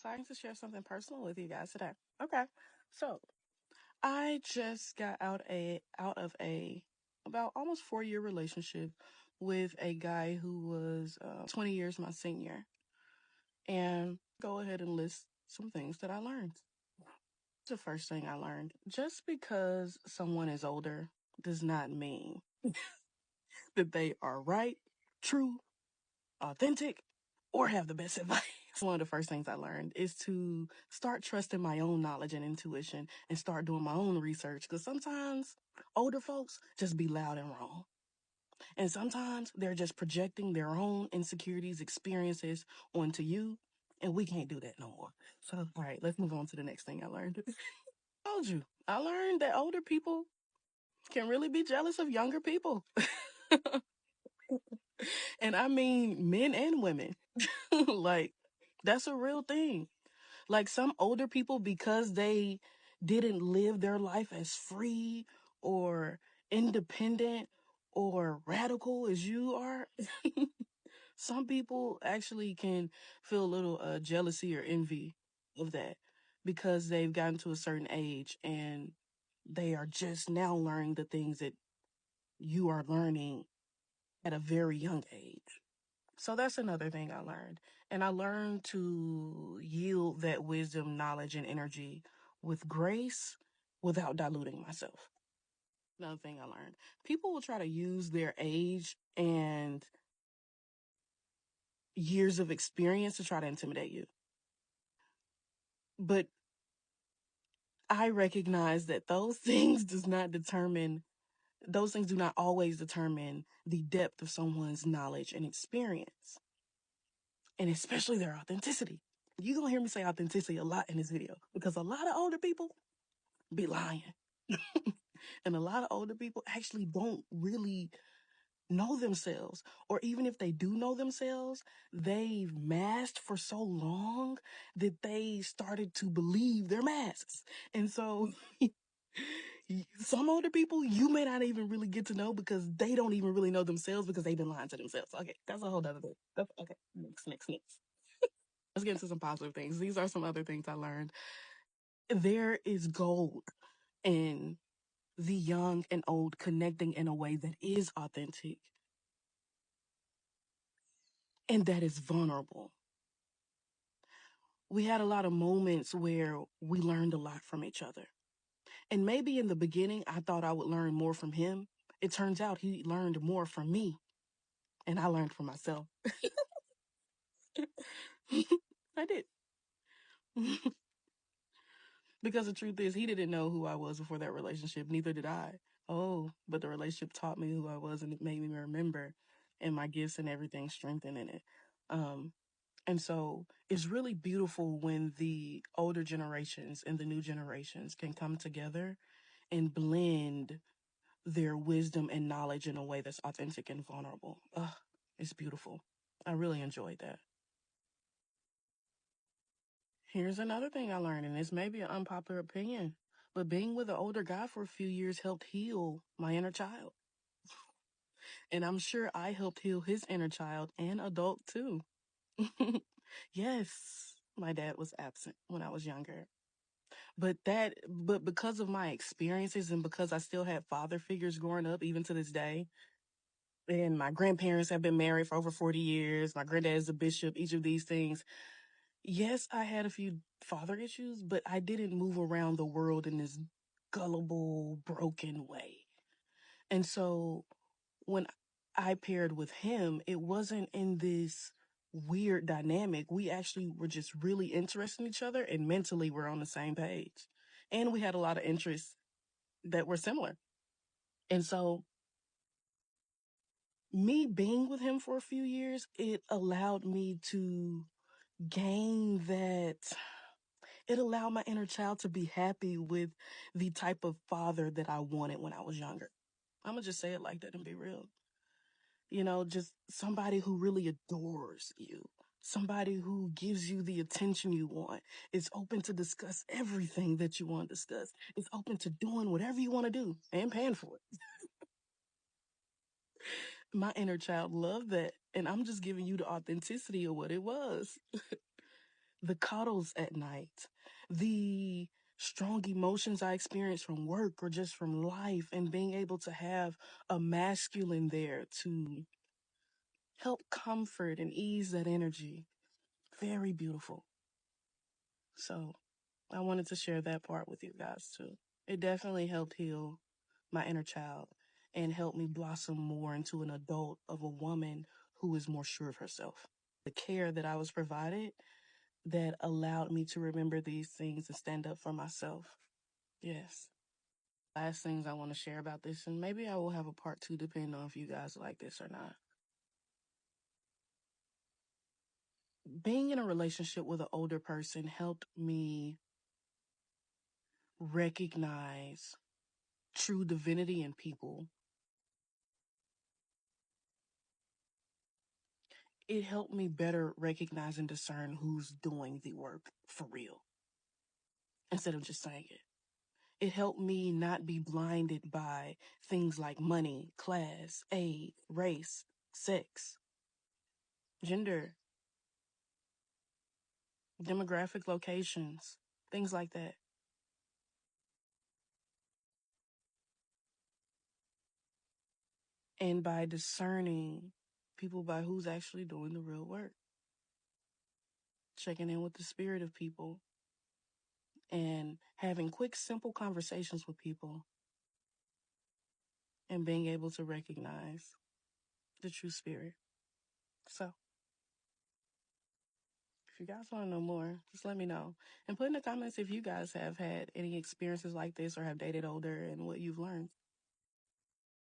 So I need to share something personal with you guys today. Okay. So I just got out of a about almost 4 year relationship with a guy who was 20 years my senior. And go ahead and list some things that I learned. The first thing I learned, just because someone is older does not mean that they are right, true, authentic, or have the best advice. One of the first things I learned is to start trusting my own knowledge and intuition and start doing my own research. Because sometimes older folks just be loud and wrong. And sometimes they're just projecting their own insecurities, experiences onto you. And we can't do that no more. So, all right, let's move on to the next thing I learned. Told you, I learned that older people can really be jealous of younger people. And I mean men and women. Like, that's a real thing. Like some older people, because they didn't live their life as free or independent or radical as you are, some people actually can feel a little jealousy or envy of that because they've gotten to a certain age and they are just now learning the things that you are learning at a very young age. So that's another thing I learned. And I learned to yield that wisdom, knowledge, and energy with grace without diluting myself. Another thing I learned, people will try to use their age and years of experience to try to intimidate you. But I recognize that those things do not always determine the depth of someone's knowledge and experience, and especially their authenticity. You're going to hear me say authenticity a lot in this video because a lot of older people be lying. And a lot of older people actually don't really know themselves. Or even if they do know themselves, they've masked for so long that they started to believe their masks. And so some older people you may not even really get to know because they don't even really know themselves because they've been lying to themselves. Okay, that's a whole other thing. Okay, next. Let's get into some positive things. These are some other things I learned. There is gold in the young and old connecting in a way that is authentic and that is vulnerable. We had a lot of moments where we learned a lot from each other. And maybe in the beginning, I thought I would learn more from him. It turns out he learned more from me, and I learned from myself. I did. Because the truth is, he didn't know who I was before that relationship. Neither did I. Oh, but the relationship taught me who I was and it made me remember, and my gifts and everything strengthened in it. Um, And so it's really beautiful when the older generations and the new generations can come together and blend their wisdom and knowledge in a way that's authentic and vulnerable. Ugh, it's beautiful. I really enjoyed that. Here's another thing I learned, and this may be an unpopular opinion, but being with an older guy for a few years helped heal my inner child. And I'm sure I helped heal his inner child and adult too. Yes, my dad was absent when I was younger. But because of my experiences and because I still had father figures growing up, even to this day, and my grandparents have been married for over 40 years, my granddad is a bishop, each of these things. Yes, I had a few father issues, but I didn't move around the world in this gullible, broken way. And so when I paired with him, it wasn't in this weird dynamic. We actually were just really interested in each other and mentally we're on the same page. And we had a lot of interests that were similar. And so me being with him for a few years, it allowed me to gain that. It allowed my inner child to be happy with the type of father that I wanted when I was younger. I'm going to just say it like that and be real. You know, just somebody who really adores you, somebody who gives you the attention you want, is open to discuss everything that you want to discuss, is open to doing whatever you want to do and paying for it. My inner child loved that. And I'm just giving you the authenticity of what it was. the cuddles at night, the strong emotions I experience from work or just from life, and being able to have a masculine there to help comfort and ease that energy. Very beautiful. So I wanted to share that part with you guys too. It definitely helped heal my inner child and helped me blossom more into an adult of a woman who is more sure of herself. The care that I was provided that allowed me to remember these things and stand up for myself. Yes. Last things I want to share about this, and maybe I will have a part two depending on if you guys like this or not. Being in a relationship with an older person helped me recognize true divinity in people. It helped me better recognize and discern who's doing the work for real instead of just saying it. It helped me not be blinded by things like money, class, age, race, sex, gender, demographic locations, things like that. And by discerning people by who's actually doing the real work, checking in with the spirit of people, and having quick, simple conversations with people, and being able to recognize the true spirit. So, if you guys want to know more, just let me know. And put in the comments if you guys have had any experiences like this or have dated older and what you've learned.